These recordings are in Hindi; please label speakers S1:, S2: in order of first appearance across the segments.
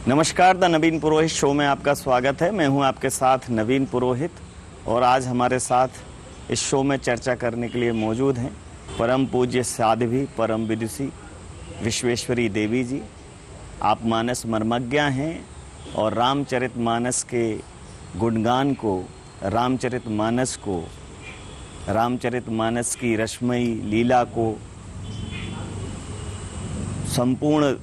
S1: नमस्कार, द नवीन पुरोहित शो में आपका स्वागत है। मैं हूं आपके साथ नवीन पुरोहित और आज हमारे साथ इस शो में चर्चा करने के लिए मौजूद हैं परम पूज्य साध्वी परम विदुषी विश्वेश्वरी देवी जी। आप मानस मर्मज्ञा हैं और रामचरितमानस के गुणगान को, रामचरितमानस की रसमयी लीला को संपूर्ण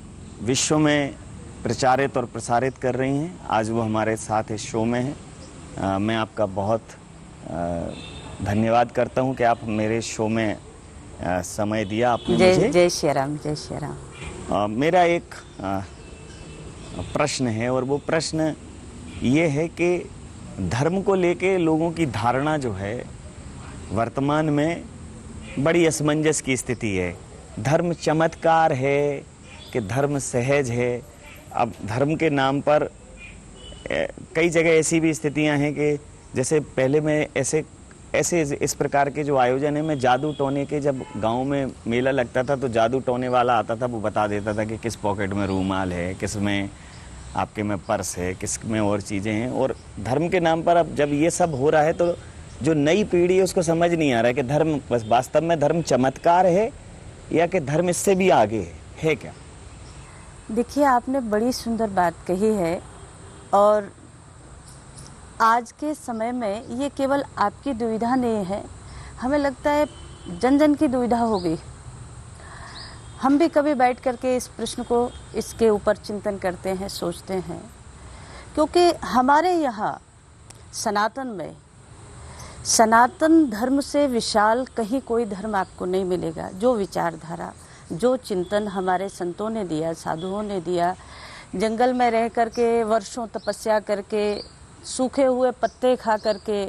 S1: विश्व में प्रचारित और प्रसारित कर रही हैं। आज वो हमारे साथ इस शो में हैं। मैं आपका बहुत धन्यवाद करता हूं कि आप मेरे शो में समय दिया आपने मुझे।
S2: जय श्री राम, जय श्री राम।
S1: मेरा एक प्रश्न है और वो प्रश्न ये है कि धर्म को लेके लोगों की धारणा जो है वर्तमान में बड़ी असमंजस की स्थिति है। धर्म चमत्कार है कि धर्म सहज है। अब धर्म के नाम पर कई जगह ऐसी भी स्थितियां हैं कि जैसे पहले में ऐसे इस प्रकार के जो आयोजन है में जादू टोने के, जब गांव में मेला लगता था तो जादू टोने वाला आता था, वो बता देता था कि किस पॉकेट में रूमाल है, किस में आपके में पर्स है, किस में और चीज़ें हैं। और धर्म के नाम पर अब जब ये सब हो रहा है तो जो नई पीढ़ी है उसको समझ नहीं आ रहा है कि धर्म बस वास्तव में धर्म चमत्कार है या कि धर्म इससे भी आगे है क्या?
S2: देखिए, आपने बड़ी सुंदर बात कही है और आज के समय में ये केवल आपकी दुविधा नहीं है, हमें लगता है जन जन की दुविधा हो गई। हम भी कभी बैठ करके इस प्रश्न को, इसके ऊपर चिंतन करते हैं, सोचते हैं, क्योंकि हमारे यहाँ सनातन में, सनातन धर्म से विशाल कहीं कोई धर्म आपको नहीं मिलेगा। जो विचारधारा, जो चिंतन हमारे संतों ने दिया, साधुओं ने दिया, जंगल में रह करके वर्षों तपस्या करके, सूखे हुए पत्ते खा करके,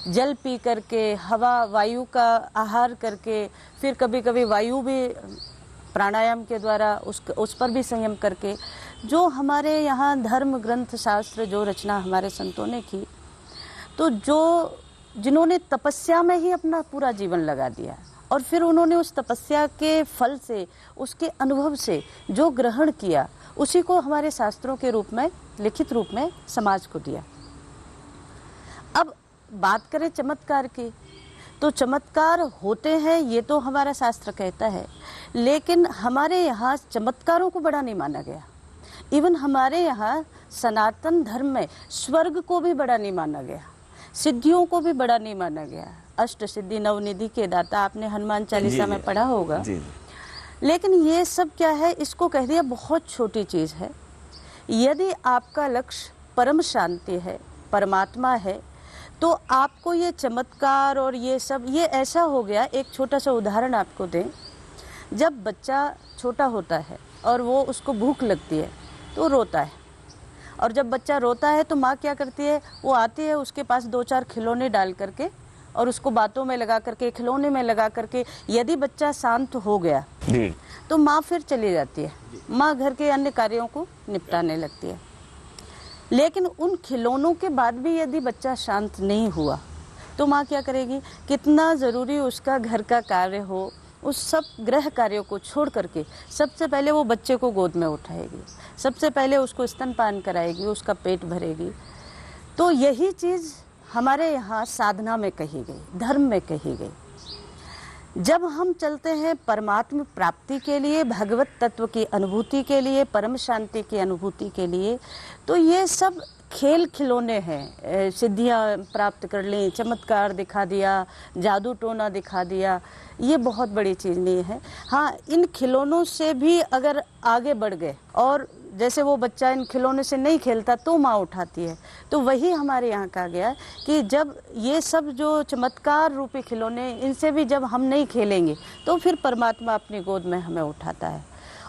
S2: जल पी करके, हवा वायु का आहार करके, फिर कभी कभी वायु भी प्राणायाम के द्वारा उस पर भी संयम करके, जो हमारे यहाँ धर्म ग्रंथ शास्त्र जो रचना हमारे संतों ने की, तो जिन्होंने तपस्या में ही अपना पूरा जीवन लगा दिया और फिर उन्होंने उस तपस्या के फल से, उसके अनुभव से जो ग्रहण किया, उसी को हमारे शास्त्रों के रूप में, लिखित रूप में समाज को दिया। अब बात करें चमत्कार की, तो चमत्कार होते हैं ये तो हमारा शास्त्र कहता है, लेकिन हमारे यहाँ चमत्कारों को बड़ा नहीं माना गया। इवन हमारे यहाँ सनातन धर्म में स्वर्ग को भी बड़ा नहीं माना गया, सिद्धियों को भी बड़ा नहीं माना गया। अष्ट सिद्धि नवनिधि के दाता आपने हनुमान चालीसा में पढ़ा होगा जी। लेकिन ये सब क्या है, इसको कह दिया बहुत छोटी चीज है। यदि आपका लक्ष्य परम शांति है, परमात्मा है, तो आपको ये चमत्कार और ये सब, ये ऐसा हो गया। एक छोटा सा उदाहरण आपको दें। जब बच्चा छोटा होता है और वो उसको भूख लगती है तो रोता है, और जब बच्चा रोता है तो माँ क्या करती है, वो आती है, उसके पास 2-4 खिलौने डाल करके और उसको बातों में लगा करके, खिलौने में लगा करके, यदि बच्चा शांत हो गया तो माँ फिर चली जाती है, माँ घर के अन्य कार्यों को निपटाने लगती है। लेकिन उन खिलौनों के बाद भी यदि बच्चा शांत नहीं हुआ तो माँ क्या करेगी, कितना ज़रूरी उसका घर का कार्य हो, उस सब गृह कार्यों को छोड़ करके सबसे पहले वो बच्चे को गोद में उठाएगी, सबसे पहले उसको स्तनपान कराएगी, उसका पेट भरेगी। तो यही चीज़ हमारे यहाँ साधना में कही गई, धर्म में कही गई। जब हम चलते हैं परमात्मा प्राप्ति के लिए, भगवत तत्व की अनुभूति के लिए, परम शांति की अनुभूति के लिए, तो ये सब खेल खिलौने हैं। सिद्धियाँ प्राप्त कर ली, चमत्कार दिखा दिया, जादू टोना दिखा दिया, ये बहुत बड़ी चीज़ नहीं है। हाँ, इन खिलौनों से भी अगर आगे बढ़ गए और जैसे वो बच्चा इन खिलौने से नहीं खेलता तो माँ उठाती है, तो वही हमारे यहाँ कहा गया कि जब ये सब जो चमत्कार रूपी खिलौने, इनसे भी जब हम नहीं खेलेंगे तो फिर परमात्मा अपनी गोद में हमें उठाता है,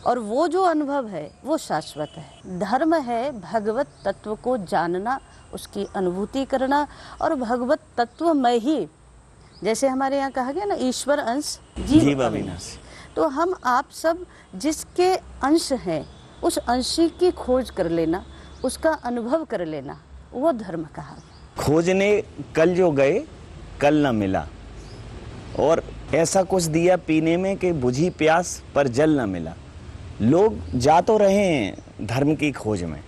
S2: और वो जो अनुभव है वो शाश्वत है। धर्म है भगवत तत्व को जानना, उसकी अनुभूति करना, और भगवत तत्व में ही, जैसे हमारे यहाँ कहा गया ना, ईश्वर अंश जीव अविनाशी, तो हम आप सब जिसके अंश हैं उस अंशी की खोज कर लेना, उसका अनुभव कर लेना, वो धर्म कहा।
S1: खोजने कल जो गए कल न मिला, और ऐसा कुछ दिया पीने में कि बुझी प्यास पर जल न मिला। लोग जा तो रहे हैं धर्म की खोज में,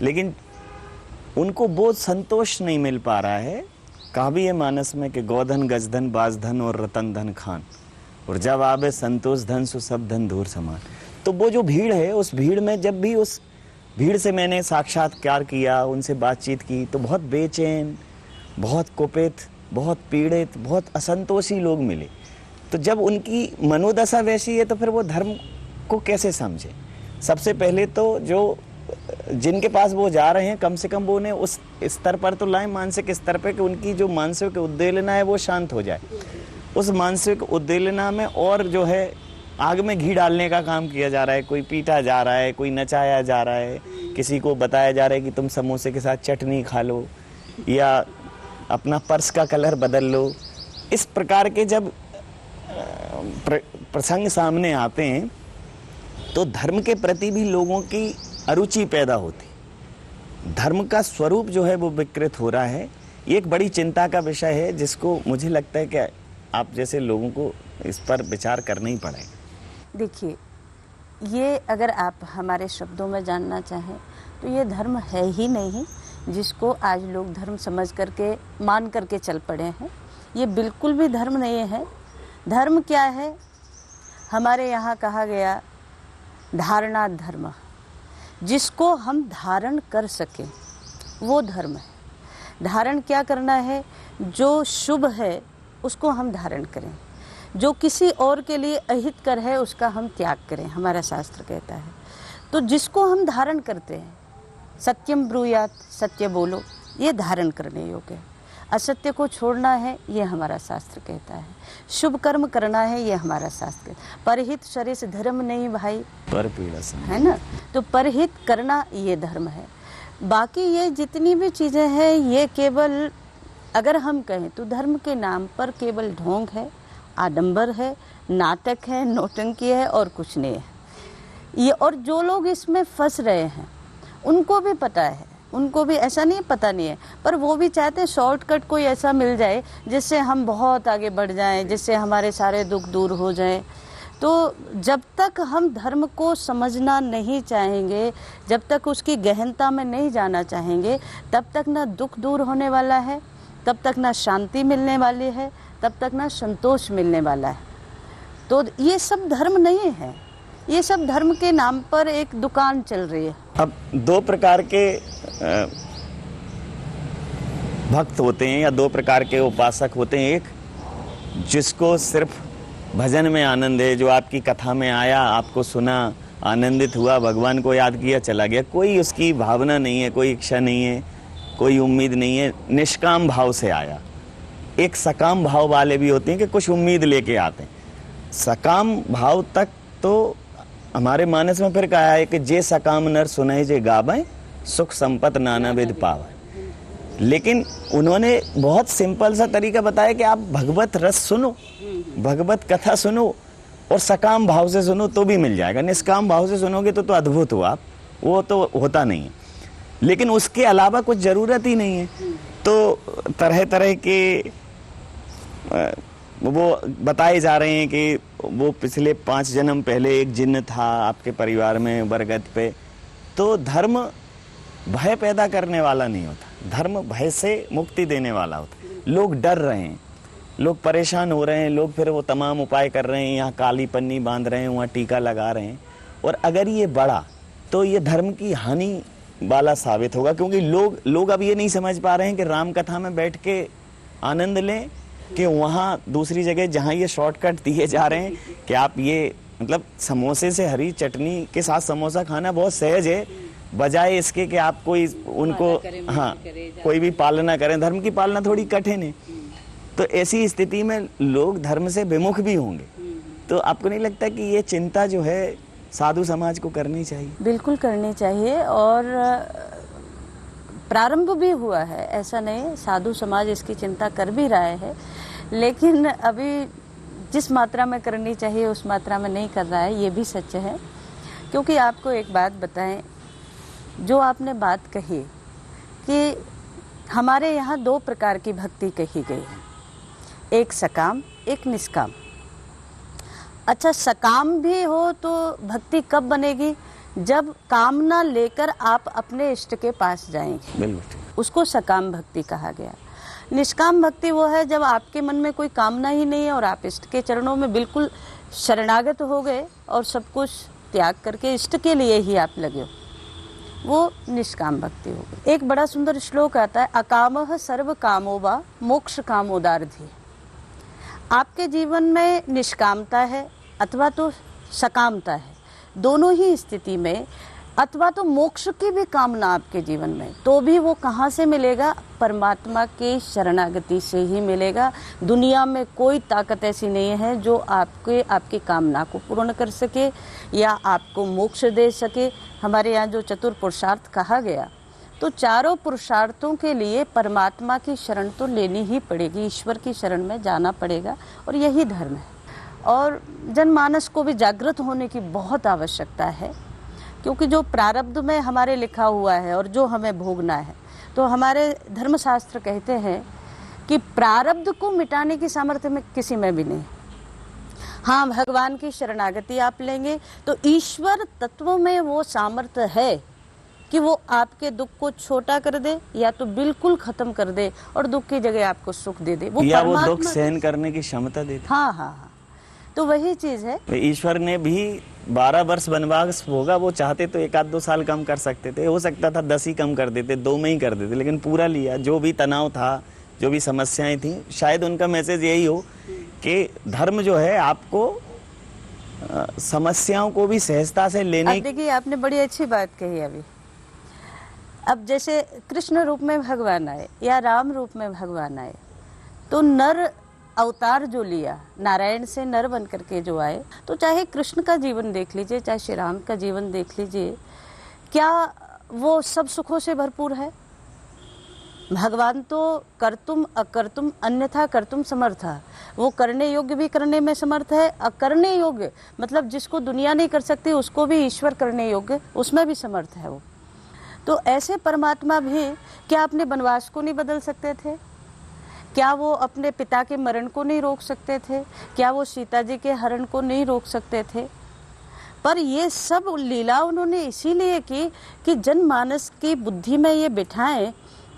S1: लेकिन उनको वो संतोष नहीं मिल पा रहा है। काव्य मानस में कि गोधन गजधन बाजधन और रतन धन खान, और जब आवे संतोष धन सो सब धन धूर समान। तो वो जो भीड़ है, उस भीड़ में जब भी उस भीड़ से मैंने साक्षात्कार किया, उनसे बातचीत की, तो बहुत बेचैन, बहुत कुपित, बहुत पीड़ित, बहुत असंतोषी लोग मिले। तो जब उनकी मनोदशा वैसी है तो फिर वो धर्म को कैसे समझे? सबसे पहले तो जो जिनके पास वो जा रहे हैं, कम से कम वो उन्हें उस स्तर पर तो लाएं, मानसिक स्तर पे, कि उनकी जो मानसिक उद्वेलना है वो शांत हो जाए। उस मानसिक उद्वेलना में और जो है आग में घी डालने का काम किया जा रहा है। कोई पीटा जा रहा है, कोई नचाया जा रहा है, किसी को बताया जा रहा है कि तुम समोसे के साथ चटनी खा लो या अपना पर्स का कलर बदल लो। इस प्रकार के जब प्रसंग सामने आते हैं तो धर्म के प्रति भी लोगों की अरुचि पैदा होती। धर्म का स्वरूप जो है वो विकृत हो रहा है। ये एक बड़ी चिंता का विषय है, जिसको मुझे लगता है कि आप जैसे लोगों को इस पर विचार करना ही पड़ेगा।
S2: देखिए, ये अगर आप हमारे शब्दों में जानना चाहें तो ये धर्म है ही नहीं, जिसको आज लोग धर्म समझ करके मान करके चल पड़े हैं। ये बिल्कुल भी धर्म नहीं है। धर्म क्या है? हमारे यहाँ कहा गया धारणा धर्म, जिसको हम धारण कर सकें वो धर्म है। धारण क्या करना है? जो शुभ है उसको हम धारण करें, जो किसी और के लिए अहितकर है उसका हम त्याग करें, हमारा शास्त्र कहता है। तो जिसको हम धारण करते हैं, सत्यम ब्रूयात, सत्य बोलो, ये धारण करने योग्य है। असत्य को छोड़ना है, ये हमारा शास्त्र कहता है। शुभ कर्म करना है, ये हमारा शास्त्र। परहित शरीर धर्म नहीं भाई,
S1: पर पीड़ा
S2: है ना। तो परहित करना ये धर्म है। बाकी ये जितनी भी चीज़ें हैं, ये केवल अगर हम कहें तो धर्म के नाम पर केवल ढोंग है, आडंबर है, नाटक है, नौटंकी है और कुछ नहीं है ये। और जो लोग इसमें फंस रहे हैं उनको भी पता है, उनको भी ऐसा नहीं पता नहीं है, पर वो भी चाहते हैं शॉर्टकट कोई ऐसा मिल जाए जिससे हम बहुत आगे बढ़ जाएं, जिससे हमारे सारे दुख दूर हो जाएं। तो जब तक हम धर्म को समझना नहीं चाहेंगे, जब तक उसकी गहनता में नहीं जाना चाहेंगे, तब तक ना दुख दूर होने वाला है, तब तक ना शांति मिलने वाली है, तब तक ना संतोष मिलने वाला है। तो ये सब धर्म नहीं है, ये सब धर्म के नाम पर एक दुकान चल रही है।
S1: अब दो प्रकार के भक्त होते हैं या दो प्रकार के उपासक होते हैं। एक जिसको सिर्फ भजन में आनंद है, जो आपकी कथा में आया, आपको सुना, आनंदित हुआ, भगवान को याद किया, चला गया। कोई उसकी भावना नहीं है, कोई इच्छा नहीं है, कोई उम्मीद नहीं है, निष्काम भाव से आया। एक सकाम भाव वाले भी होते हैं कि कुछ उम्मीद लेके आते हैं। सकाम भाव तक तो हमारे मानस में फिर कहा है कि जे सकाम नर सुने जे गावे, सुख संपत नाना विध पावे। लेकिन उन्होंने बहुत सिंपल सा तरीका बताया कि आप भगवत रस सुनो, भगवत कथा सुनो और सकाम भाव से सुनो तो भी मिल जाएगा। निष्काम भाव से सुनोगे तो अद्भुत हो आप, वो तो होता नहीं है। लेकिन उसके अलावा कुछ जरूरत ही नहीं है। तो तरह तरह के वो बताए जा रहे हैं कि वो पिछले 5 जन्म पहले एक जिन्न था आपके परिवार में बरगद पे। तो धर्म भय पैदा करने वाला नहीं होता, धर्म भय से मुक्ति देने वाला होता। लोग डर रहे हैं, लोग परेशान हो रहे हैं, लोग फिर वो तमाम उपाय कर रहे हैं, यहाँ काली पन्नी बांध रहे हैं, वहाँ टीका लगा रहे हैं। और अगर ये बढ़ा तो ये धर्म की हानि वाला साबित होगा, क्योंकि लोग अब ये नहीं समझ पा रहे हैं कि राम कथा में बैठ के आनंद लें कि वहाँ दूसरी जगह जहाँ ये शॉर्टकट दिए जा रहे हैं कि आप ये मतलब समोसे से हरी चटनी के साथ समोसा खाना बहुत सहज है, बजाय इसके कि आप कोई उनको कोई भी पालना करें। धर्म की पालना थोड़ी कठिन है। तो ऐसी स्थिति में लोग धर्म से विमुख भी होंगे। तो आपको नहीं लगता कि ये चिंता जो है साधु समाज को करनी चाहिए?
S2: बिल्कुल करनी चाहिए, और प्रारंभ भी हुआ है, ऐसा नहीं, साधु समाज इसकी चिंता कर भी रहा है, लेकिन अभी जिस मात्रा में करनी चाहिए उस मात्रा में नहीं कर रहा है, ये भी सच है। क्योंकि आपको एक बात बताएं, जो आपने बात कही कि हमारे यहाँ 2 प्रकार की भक्ति कही गई है, एक सकाम, एक निष्काम। अच्छा, सकाम भी हो तो भक्ति कब बनेगी? जब कामना लेकर आप अपने इष्ट के पास जाएंगे,
S1: बिल्कुल।
S2: उसको सकाम भक्ति कहा गया। निष्काम भक्ति वो है जब आपके मन में कोई कामना ही नहीं है और आप इष्ट के चरणों में बिल्कुल शरणागत हो गए और सब कुछ त्याग करके इष्ट के लिए ही आप लगे हो, वो निष्काम भक्ति हो गई। एक बड़ा सुंदर श्लोक आता है, अकामः सर्व कामो वा मोक्ष कामोदार्धी। आपके जीवन में निष्कामता है अथवा तो सकामता है, दोनों ही स्थिति में, अथवा तो मोक्ष की भी कामना आपके जीवन में, तो भी वो कहाँ से मिलेगा? परमात्मा के शरणागति से ही मिलेगा। दुनिया में कोई ताकत ऐसी नहीं है जो आपकी कामना को पूर्ण कर सके या आपको मोक्ष दे सके। हमारे यहाँ जो चतुर पुरुषार्थ कहा गया, तो चारों पुरुषार्थों के लिए परमात्मा की शरण तो लेनी ही पड़ेगी, ईश्वर की शरण में जाना पड़ेगा, और यही धर्म है। और जनमानस को भी जागृत होने की बहुत आवश्यकता है, क्योंकि जो प्रारब्ध में हमारे लिखा हुआ है और जो हमें भोगना है, तो हमारे धर्मशास्त्र कहते हैं कि प्रारब्ध को मिटाने की सामर्थ्य में किसी में भी नहीं। हाँ, भगवान की शरणागति आप लेंगे तो ईश्वर तत्व में वो सामर्थ्य है कि वो आपके दुख को छोटा कर दे या तो बिल्कुल खत्म कर दे और दुख की जगह आपको सुख दे दे। वो
S1: या वो दुख सहन करने की क्षमता देते।
S2: हाँ हाँ हाँ, तो वही चीज है।
S1: ईश्वर ने भी 12 वर्ष वनवास होगा, वो चाहते तो 1-2 साल कम कर सकते थे, हो सकता था 10 ही कम कर देते, 2 में ही कर देते, लेकिन पूरा लिया। जो भी तनाव था, जो भी समस्याएं थी, शायद उनका मैसेज यही हो कि धर्म जो है आपको समस्याओं को भी सहजता से लेने।
S2: देखिए, आपने बड़ी अच्छी बात कही अभी। अब जैसे कृष्ण रूप में भगवान आए या राम रूप में भगवान आए, तो नर अवतार जो लिया, नारायण से नर बन करके जो आए, तो चाहे कृष्ण का जीवन देख लीजिए, चाहे श्री राम का जीवन देख लीजिए, क्या वो सब सुखों से भरपूर है? भगवान तो कर्तुम अकर्तुम अन्यथा कर्तुम समर्था, वो करने योग्य भी करने में समर्थ है, अकरने योग्य मतलब जिसको दुनिया नहीं कर सकती उसको भी ईश्वर करने योग्य, उसमें भी समर्थ है वो। तो ऐसे परमात्मा भी क्या अपने वनवास को नहीं बदल सकते थे? क्या वो अपने पिता के मरण को नहीं रोक सकते थे? क्या वो सीता जी के हरण को नहीं रोक सकते थे? पर ये सब लीला उन्होंने इसीलिए की कि जनमानस की बुद्धि में ये बिठाएं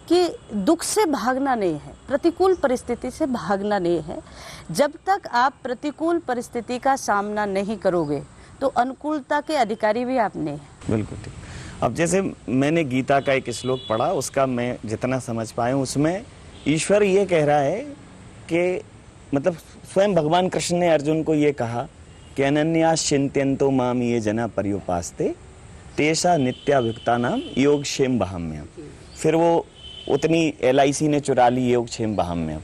S2: कि दुख से भागना नहीं है, प्रतिकूल परिस्थिति से भागना नहीं है। जब तक आप प्रतिकूल परिस्थिति का सामना नहीं करोगे तो अनुकूलता के अधिकारी भी आप नहीं हैं।
S1: बिल्कुल ठीक। अब जैसे मैंने गीता का एक श्लोक पढ़ा, उसका मैं जितना समझ पाया हूँ, उसमें ईश्वर ये कह रहा है कि मतलब स्वयं भगवान कृष्ण ने अर्जुन को ये कहा कि अनन्यास चिंत्यन्तो माम ये जना पर्युपास्ते तेषा नित्याभियुक्ता नाम योगक्षेम बहाम्यम। फिर वो उतनी LIC ने चुरा ली योगक्षेम बहाम्यम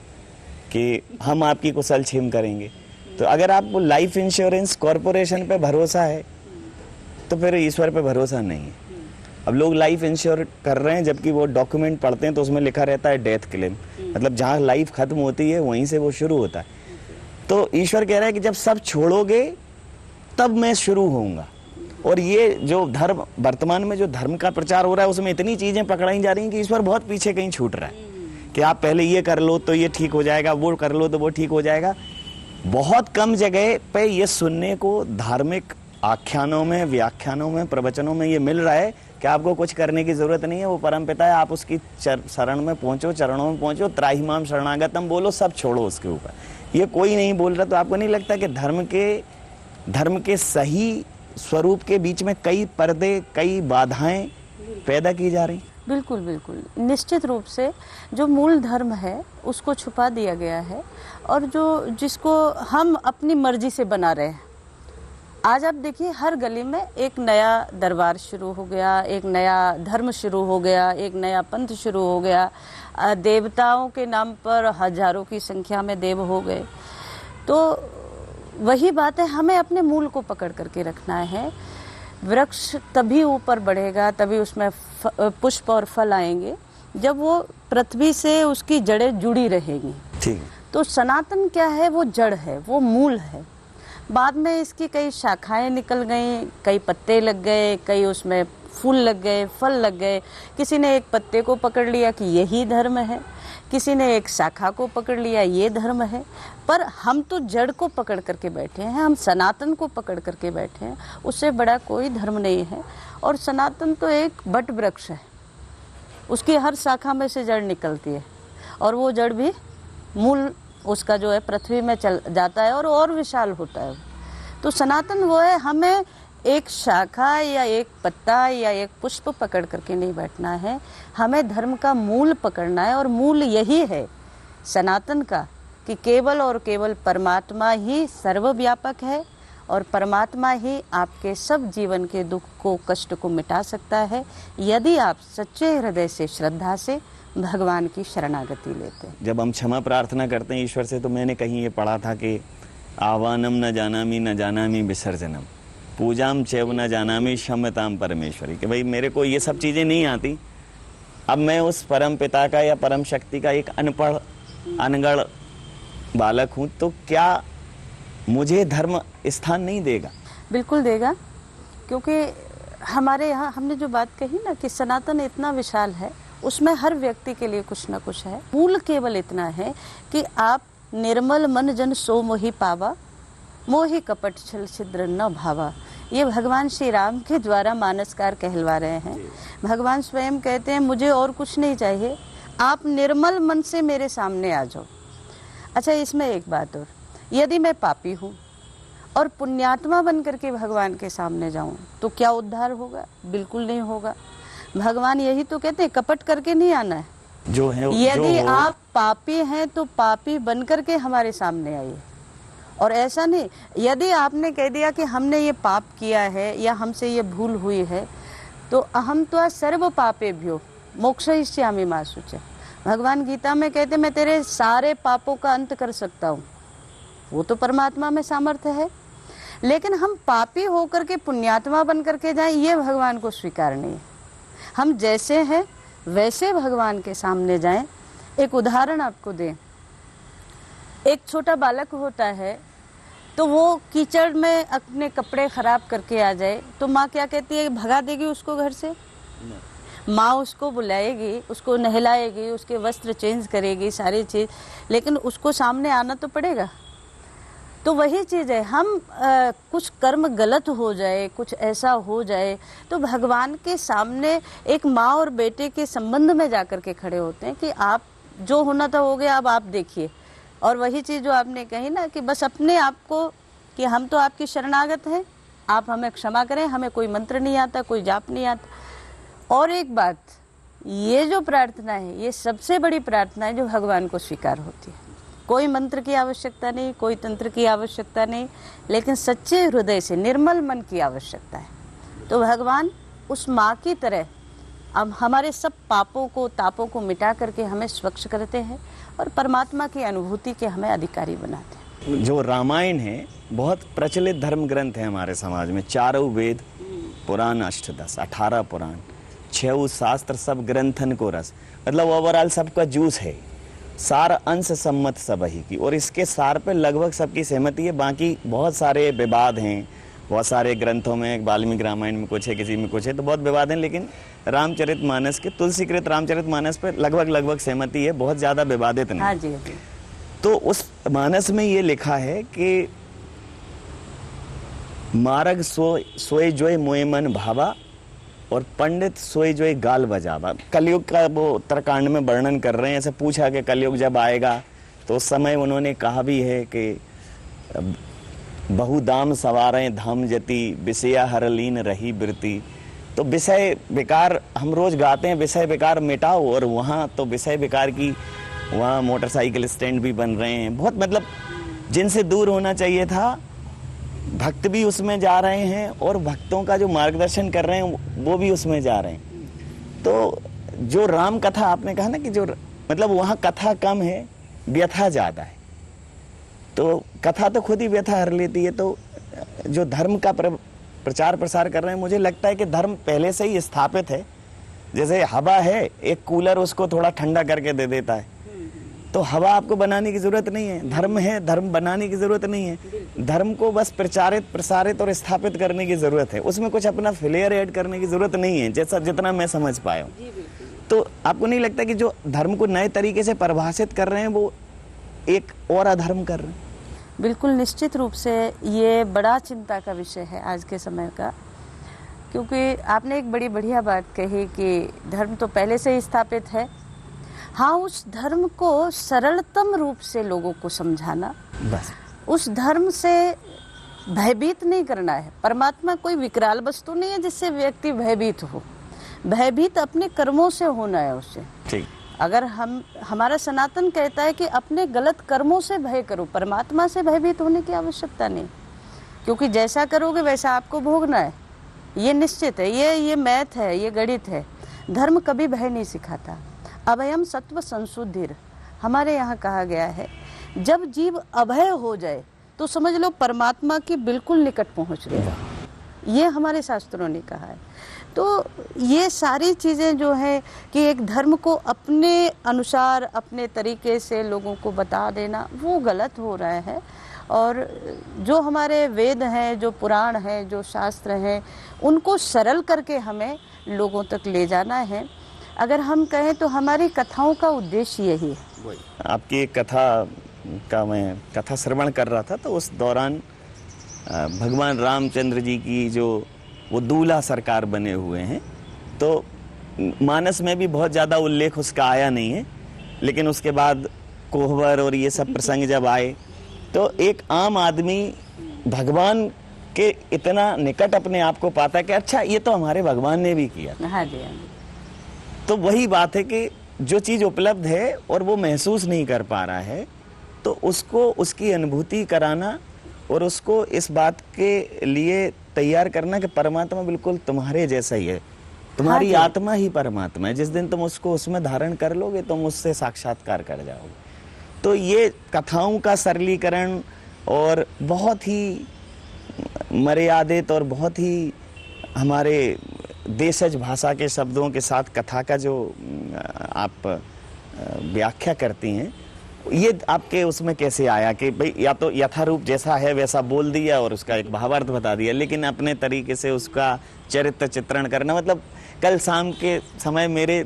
S1: कि हम आपकी कुशल क्षेम करेंगे। तो अगर आपको लाइफ इंश्योरेंस कॉरपोरेशन पे भरोसा है तो फिर ईश्वर पे भरोसा नहीं है। अब लोग लाइफ इंश्योर कर रहे हैं, जबकि वो डॉक्यूमेंट पढ़ते हैं तो उसमें लिखा रहता है डेथ क्लेम, मतलब जहाँ लाइफ खत्म होती है वहीं से वो शुरू होता है। तो ईश्वर कह रहा है कि जब सब छोड़ोगे तब मैं शुरू होऊंगा। और ये जो धर्म वर्तमान में जो धर्म का प्रचार हो रहा है, उसमें इतनी चीजें पकड़ाई जा रही हैं कि ईश्वर बहुत पीछे कहीं छूट रहा है कि आप पहले ये कर लो तो ये ठीक हो जाएगा, वो कर लो तो वो ठीक हो जाएगा। बहुत कम जगह पे ये सुनने को धार्मिक आख्यानों में, व्याख्यानों में, प्रवचनों में ये मिल रहा है कि आपको कुछ करने की जरूरत नहीं है, वो परमपिता है, आप उसकी शरण में पहुंचो, चरणों में पहुंचो, त्राहिमाम शरणागतम बोलो, सब छोड़ो उसके ऊपर। ये कोई नहीं बोल रहा। तो आपको नहीं लगता कि धर्म के सही स्वरूप के बीच में कई पर्दे, कई बाधाएं पैदा की जा रही?
S2: बिल्कुल बिल्कुल, निश्चित रूप से जो मूल धर्म है उसको छुपा दिया गया है, और जिसको हम अपनी मर्जी से बना रहे हैं। आज आप देखिए, हर गली में एक नया दरबार शुरू हो गया, एक नया धर्म शुरू हो गया, एक नया पंथ शुरू हो गया, देवताओं के नाम पर हजारों की संख्या में देव हो गए। तो वही बात है, हमें अपने मूल को पकड़ करके रखना है। वृक्ष तभी ऊपर बढ़ेगा, तभी उसमें पुष्प और फल आएंगे जब वो पृथ्वी से उसकी जड़ें जुड़ी रहेंगी।
S1: ठीक।
S2: तो सनातन क्या है? वो जड़ है, वो मूल है। बाद में इसकी कई शाखाएं निकल गई, कई पत्ते लग गए, कई उसमें फूल लग गए, फल लग गए। किसी ने एक पत्ते को पकड़ लिया कि यही धर्म है, किसी ने एक शाखा को पकड़ लिया, ये धर्म है। पर हम तो जड़ को पकड़ करके बैठे हैं, हम सनातन को पकड़ करके बैठे हैं, उससे बड़ा कोई धर्म नहीं है। और सनातन तो एक बट वृक्ष है, उसकी हर शाखा में से जड़ निकलती है और वो जड़ भी मूल उसका जो है पृथ्वी में चल जाता है और विशाल होता है। तो सनातन वो है, हमें एक शाखा या एक पत्ता या एक पुष्प पकड़ करके नहीं बैठना है, हमें धर्म का मूल पकड़ना है। और मूल यही है सनातन का कि केवल और केवल परमात्मा ही सर्वव्यापक है और परमात्मा ही आपके सब जीवन के दुख को, कष्ट को मिटा सकता है, यदि आप सच्चे हृदय से, श्रद्धा से भगवान की शरणागति लेते हैं।
S1: जब हम क्षमा प्रार्थना करते हैं ईश्वर से, तो मैंने कहीं ये पढ़ा था कि आवानम न जानामी विसर्जनम, पूजाम चैव न जानामी क्षमताम परमेश्वरी, कि भाई मेरे को ये सब चीज़ें नहीं आती, अब मैं उस परम पिता का या परम शक्ति का एक अनपढ़ अनगढ़ बालक हूँ, तो क्या मुझे धर्म स्थान नहीं देगा?
S2: बिल्कुल देगा, क्योंकि हमारे यहाँ हमने जो बात कही ना कि सनातन इतना विशाल है, उसमें हर व्यक्ति के लिए कुछ ना कुछ है। मूल केवल इतना है कि आप निर्मल मन जन सो मोहि पावा, मोहि कपट छल छिद्र न भावा। ये भगवान श्री राम के द्वारा मानसकार कहलवा रहे हैं। भगवान स्वयं कहते हैं मुझे और कुछ नहीं चाहिए, आप निर्मल मन से मेरे सामने आ जाओ। अच्छा, इसमें एक बात और, यदि मैं पापी हूँ और पुण्यात्मा बन करके भगवान के सामने जाऊँ तो क्या उद्धार होगा? बिल्कुल नहीं होगा। भगवान यही तो कहते हैं, कपट करके नहीं आना है,
S1: जो है
S2: यदि आप पापी हैं तो पापी बन करके हमारे सामने आइए। और ऐसा नहीं, यदि आपने कह दिया कि हमने ये पाप किया है या हमसे ये भूल हुई है, तो अहम त्वा सर्व पापेभ्यो मोक्षयिष्यामि मा शुचः। भगवान गीता में कहते मैं तेरे सारे पापों का अंत कर सकता हूँ, वो तो परमात्मा में सामर्थ्य है। लेकिन हम पापी होकर के पुण्यात्मा बन करके जाएं, ये भगवान को स्वीकार नहीं है। हम जैसे हैं वैसे भगवान के सामने जाएं। एक उदाहरण आपको दें, एक छोटा बालक होता है तो वो कीचड़ में अपने कपड़े खराब करके आ जाए तो माँ क्या कहती है, भगा देगी उसको घर से? माँ उसको बुलाएगी, उसको नहलाएगी, उसके वस्त्र चेंज करेगी, सारी चीज, लेकिन उसको सामने आना तो पड़ेगा। तो वही चीज़ है, हम कुछ कर्म गलत हो जाए, कुछ ऐसा हो जाए तो भगवान के सामने एक माँ और बेटे के संबंध में जाकर के खड़े होते हैं कि आप जो होना था हो गया, अब आप देखिए। और वही चीज़ जो आपने कही ना कि बस अपने आप को कि हम तो आपकी शरणागत हैं, आप हमें क्षमा करें, हमें कोई मंत्र नहीं आता, कोई जाप नहीं आता। और एक बात, ये जो प्रार्थना है ये सबसे बड़ी प्रार्थना है जो भगवान को स्वीकार होती है। कोई मंत्र की आवश्यकता नहीं, कोई तंत्र की आवश्यकता नहीं, लेकिन सच्चे हृदय से निर्मल मन की आवश्यकता है। तो भगवान उस माँ की तरह अब हमारे सब पापों को, तापों को मिटा करके हमें स्वच्छ करते हैं और परमात्मा की अनुभूति के हमें अधिकारी बनाते हैं।
S1: जो रामायण है बहुत प्रचलित धर्म ग्रंथ है हमारे समाज में। 4 वेद, पुराण अष्टदश, 18 पुराण, 6 शास्त्र, सब ग्रंथन को रस, मतलब ओवरऑल सबका जूस है, सार अंश सम्मत सब ही की। और इसके सार पे लगभग सबकी सहमति है। बाकी बहुत सारे विवाद हैं, बहुत सारे ग्रंथों में, वाल्मीकि रामायण में कुछ है, किसी में कुछ है, तो बहुत विवाद हैं। लेकिन रामचरितमानस के, तुलसीकृत रामचरितमानस पे लगभग सहमति है, बहुत ज्यादा विवादित नहीं।
S2: हाँ जी।
S1: तो उस मानस में ये लिखा है कि मार्ग सोए जोय मोय मन भावा और पंडित सोए जो एक गाल बजावा। कलयुग का वो उत्तरकांड में वर्णन कर रहे हैं। ऐसे पूछा कि कलयुग जब आएगा तो उस समय उन्होंने कहा भी है कि बहुदाम सवारें धाम जति, विषया हरलीन रही बिरती। तो विषय विकार हम रोज गाते हैं, विषय विकार मिटाओ, और वहाँ तो विषय विकार की वहाँ मोटरसाइकिल स्टैंड भी बन रहे हैं। बहुत मतलब जिनसे दूर होना चाहिए था, भक्त भी उसमें जा रहे हैं और भक्तों का जो मार्गदर्शन कर रहे हैं वो भी उसमें जा रहे हैं। तो जो राम कथा आपने कहा ना कि जो मतलब वहाँ कथा कम है, व्यथा ज़्यादा है। तो कथा तो खुद ही व्यथा हर लेती है। तो जो धर्म का प्रचार प्रसार कर रहे हैं, मुझे लगता है कि धर्म पहले से ही स्थापित है। जैसे हवा है, एक कूलर उसको थोड़ा ठंडा करके दे देता है, तो हवा आपको बनाने की जरूरत नहीं है। धर्म है, धर्म बनाने की जरूरत नहीं है। धर्म को बस प्रचारित, प्रसारित और स्थापित करने की जरूरत है। उसमें कुछ अपना फ्लेयर ऐड करने की जरूरत नहीं है, जैसा जितना मैं समझ पाया हूँ। तो आपको नहीं लगता कि जो धर्म को नए तरीके से परिभाषित कर रहे हैं वो एक और अधर्म कर रहे हैं?
S2: बिल्कुल निश्चित रूप से ये बड़ा चिंता का विषय है आज के समय का, क्योंकि आपने एक बड़ी बढ़िया बात कही कि धर्म तो पहले से ही स्थापित है। हाँ, उस धर्म को सरलतम रूप से लोगों को समझाना,
S1: बस
S2: उस धर्म से भयभीत नहीं करना है। परमात्मा कोई विकराल वस्तु नहीं है जिससे व्यक्ति भयभीत हो। भयभीत अपने कर्मों से होना है उससे।
S1: ठीक।
S2: अगर हमारा सनातन कहता है कि अपने गलत कर्मों से भय करो, परमात्मा से भयभीत होने की आवश्यकता नहीं, क्योंकि जैसा करोगे वैसा आपको भोगना है, ये निश्चित है। ये मैथ है, ये गणित है। धर्म कभी भय नहीं सिखाता। अभयम सत्व संशुद्धिर हमारे यहाँ कहा गया है। जब जीव अभय हो जाए तो समझ लो परमात्मा की बिल्कुल निकट पहुँच गया। ये हमारे शास्त्रों ने कहा है। तो ये सारी चीज़ें जो है कि एक धर्म को अपने अनुसार अपने तरीके से लोगों को बता देना, वो गलत हो रहा है। और जो हमारे वेद हैं, जो पुराण हैं, जो शास्त्र हैं, उनको सरल करके हमें लोगों तक ले जाना है। अगर हम कहें तो हमारी कथाओं का उद्देश्य यही है।
S1: आपकी एक कथा का मैं कथा श्रवण कर रहा था, तो उस दौरान भगवान रामचंद्र जी की जो वो दूल्हा सरकार बने हुए हैं, तो मानस में भी बहुत ज़्यादा उल्लेख उसका आया नहीं है, लेकिन उसके बाद कोहबर और ये सब प्रसंग जब आए तो एक आम आदमी भगवान के इतना निकट अपने आप को पाता कि अच्छा ये तो हमारे भगवान ने भी किया।
S2: हाँ जी, हाँ जी।
S1: तो वही बात है कि जो चीज़ उपलब्ध है और वो महसूस नहीं कर पा रहा है, तो उसको उसकी अनुभूति कराना और उसको इस बात के लिए तैयार करना कि परमात्मा बिल्कुल तुम्हारे जैसा ही है, तुम्हारी आत्मा ही परमात्मा है। जिस दिन तुम उसको उसमें धारण कर लोगे तुम उससे साक्षात्कार कर जाओगे। तो ये कथाओं का सरलीकरण और बहुत ही मर्यादित और बहुत ही हमारे देशज भाषा के शब्दों के साथ कथा का जो आप व्याख्या करती हैं, ये आपके उसमें कैसे आया कि भाई या तो यथारूप जैसा है वैसा बोल दिया और उसका एक भावार्थ बता दिया, लेकिन अपने तरीके से उसका चरित्र चित्रण करना। मतलब कल शाम के समय मेरे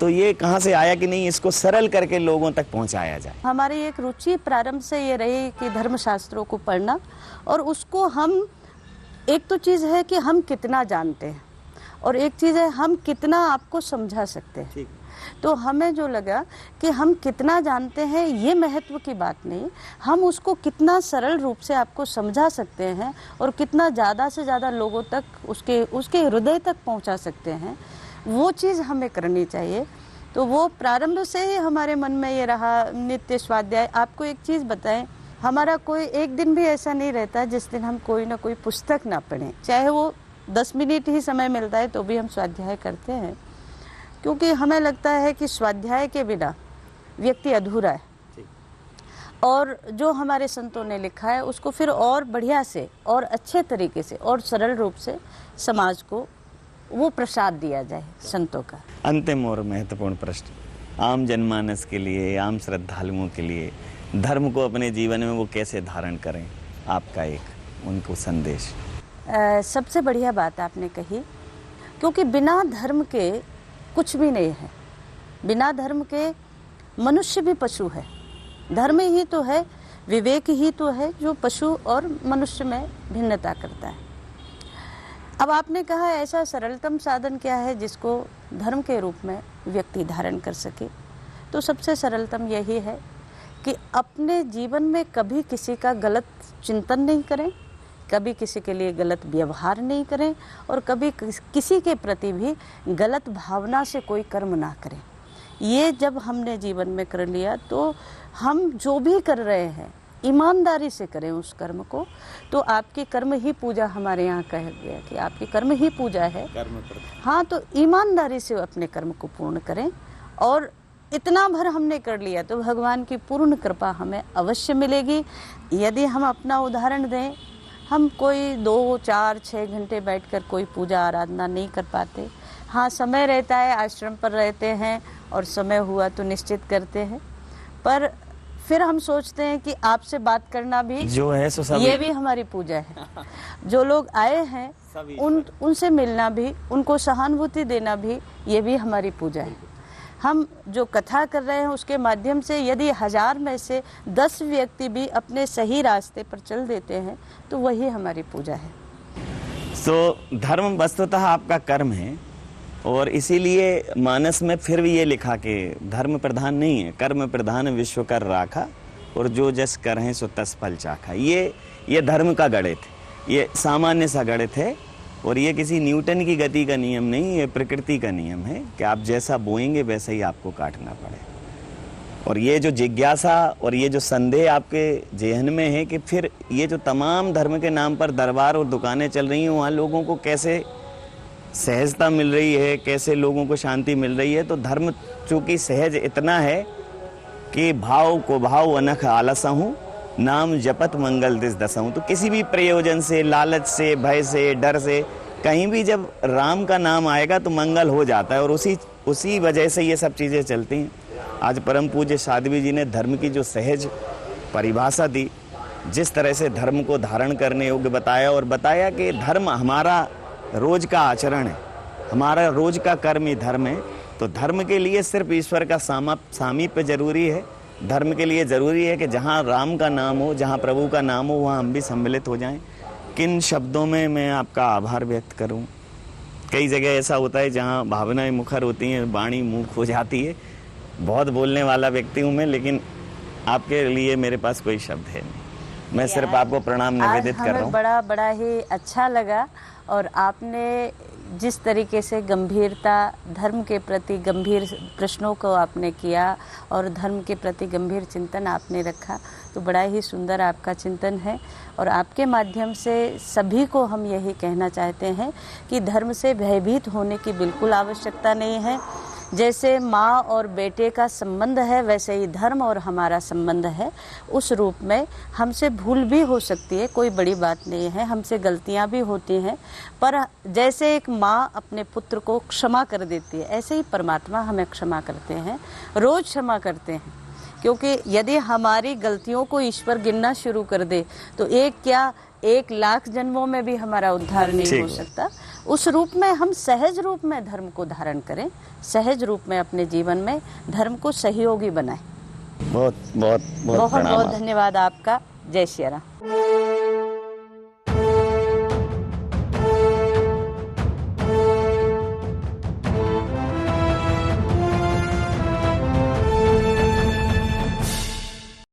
S1: तो ये कहाँ से आया कि नहीं इसको सरल करके लोगों तक पहुँचाया जाए।
S2: हमारी एक रुचि प्रारंभ से ये रही कि धर्मशास्त्रों को पढ़ना, और उसको हम, एक तो चीज़ है कि हम कितना जानते हैं और एक चीज़ है हम कितना आपको समझा सकते हैं। तो हमें जो लगा कि हम कितना जानते हैं ये महत्व की बात नहीं, हम उसको कितना सरल रूप से आपको समझा सकते हैं और कितना ज़्यादा से ज़्यादा लोगों तक उसके हृदय तक पहुंचा सकते हैं, वो चीज़ हमें करनी चाहिए। तो वो प्रारंभ से ही हमारे मन में ये रहा। नित्य स्वाध्याय, आपको एक चीज़ बताएं, हमारा कोई एक दिन भी ऐसा नहीं रहता जिस दिन हम कोई ना कोई पुस्तक ना पढ़ें, चाहे वो 10 मिनट ही समय मिलता है तो भी हम स्वाध्याय करते हैं, क्योंकि हमें लगता है कि स्वाध्याय के बिना व्यक्ति अधूरा है। और जो हमारे संतों ने लिखा है उसको फिर और बढ़िया से और अच्छे तरीके से और सरल रूप से समाज को वो प्रसाद दिया जाए संतों का।
S1: अंतिम और महत्वपूर्ण प्रश्न, आम जनमानस के लिए, आम श्रद्धालुओं के लिए धर्म को अपने जीवन में वो कैसे धारण करें, आपका एक उनको संदेश।
S2: सबसे बढ़िया बात आपने कही, क्योंकि बिना धर्म के कुछ भी नहीं है। बिना धर्म के मनुष्य भी पशु है। धर्म ही तो है, विवेक ही तो है जो पशु और मनुष्य में भिन्नता करता है। अब आपने कहा ऐसा सरलतम साधन क्या है जिसको धर्म के रूप में व्यक्ति धारण कर सके, तो सबसे सरलतम यही है कि अपने जीवन में कभी किसी का गलत चिंतन नहीं करें, कभी किसी के लिए गलत व्यवहार नहीं करें और कभी किसी के प्रति भी गलत भावना से कोई कर्म ना करें। ये जब हमने जीवन में कर लिया तो हम जो भी कर रहे हैं ईमानदारी से करें उस कर्म को, तो आपकी कर्म ही पूजा, हमारे यहाँ कहा गया कि आपकी कर्म ही पूजा है। हाँ, तो ईमानदारी से अपने कर्म को पूर्ण करें और इतना भर हमने कर लिया तो भगवान की पूर्ण कृपा हमें अवश्य मिलेगी। यदि हम अपना उदाहरण दें, हम कोई 2, 4, 6 घंटे बैठकर कोई पूजा आराधना नहीं कर पाते। हाँ, समय रहता है, आश्रम पर रहते हैं और समय हुआ तो निश्चित करते हैं, पर फिर हम सोचते हैं कि आपसे बात करना भी
S1: जो है सो सब
S2: ये भी हमारी पूजा है। जो लोग आए हैं
S1: सब
S2: उनसे मिलना भी, उनको सहानुभूति देना भी, ये भी हमारी पूजा है। हम जो कथा कर रहे हैं उसके माध्यम से यदि 1000 में से 10 व्यक्ति भी अपने सही रास्ते पर चल देते हैं तो वही हमारी पूजा है।
S1: तो धर्म वस्तुतः आपका कर्म है, और इसीलिए मानस में फिर भी ये लिखा कि धर्म प्रधान नहीं है, कर्म प्रधान विश्व कर राखा, और जो जस कर हैं सो तस फल चाखा। ये धर्म का गणित है, ये सामान्य सा गणित है, और ये किसी न्यूटन की गति का नियम नहीं, ये प्रकृति का नियम है कि आप जैसा बोएंगे वैसा ही आपको काटना पड़े। और ये जो जिज्ञासा और ये जो संदेह आपके जेहन में है कि फिर ये जो तमाम धर्म के नाम पर दरबार और दुकानें चल रही हैं, वहाँ लोगों को कैसे सहजता मिल रही है, कैसे लोगों को शांति मिल रही है। तो धर्म चूँकि सहज इतना है कि भाव को भाव अनख आलसहूँ, नाम जपत मंगल दिस दसहूँ। तो किसी भी प्रयोजन से, लालच से, भय से, डर से, कहीं भी जब राम का नाम आएगा तो मंगल हो जाता है, और उसी वजह से ये सब चीज़ें चलती हैं। आज परम पूज्य साध्वी जी ने धर्म की जो सहज परिभाषा दी, जिस तरह से धर्म को धारण करने योग्य बताया, और बताया कि धर्म हमारा रोज का आचरण है, हमारा रोज का कर्म ही धर्म है। तो धर्म के लिए सिर्फ ईश्वर का सामीप्य जरूरी है। धर्म के लिए ज़रूरी है कि जहाँ राम का नाम हो, जहाँ प्रभु का नाम हो, वहाँ हम भी सम्मिलित हो जाएं। किन शब्दों में मैं आपका आभार व्यक्त करूं? कई जगह ऐसा होता है जहाँ भावनाएं मुखर होती हैं, वाणी मूक हो जाती है। बहुत बोलने वाला व्यक्ति हूँ मैं, लेकिन आपके लिए मेरे पास कोई शब्द है नहीं। मैं सिर्फ आपको प्रणाम निवेदित कर रहा हूँ।
S2: बड़ा ही अच्छा लगा, और आपने जिस तरीके से गंभीरता, धर्म के प्रति गंभीर प्रश्नों को आपने किया और धर्म के प्रति गंभीर चिंतन आपने रखा, तो बड़ा ही सुंदर आपका चिंतन है। और आपके माध्यम से सभी को हम यही कहना चाहते हैं कि धर्म से भयभीत होने की बिल्कुल आवश्यकता नहीं है। जैसे माँ और बेटे का संबंध है, वैसे ही धर्म और हमारा संबंध है। उस रूप में हमसे भूल भी हो सकती है, कोई बड़ी बात नहीं है, हमसे गलतियाँ भी होती हैं, पर जैसे एक माँ अपने पुत्र को क्षमा कर देती है, ऐसे ही परमात्मा हमें क्षमा करते हैं, रोज़ क्षमा करते हैं। क्योंकि यदि हमारी गलतियों को ईश्वर गिनना शुरू कर दे तो 1,00,000 जन्मों में भी हमारा उद्धार नहीं हो सकता। उस रूप में हम सहज रूप में धर्म को धारण करें, सहज रूप में अपने जीवन में धर्म को सहयोगी बनाएं।
S1: बहुत बहुत बहुत
S2: बहुत धन्यवाद आपका। जय श्री राम।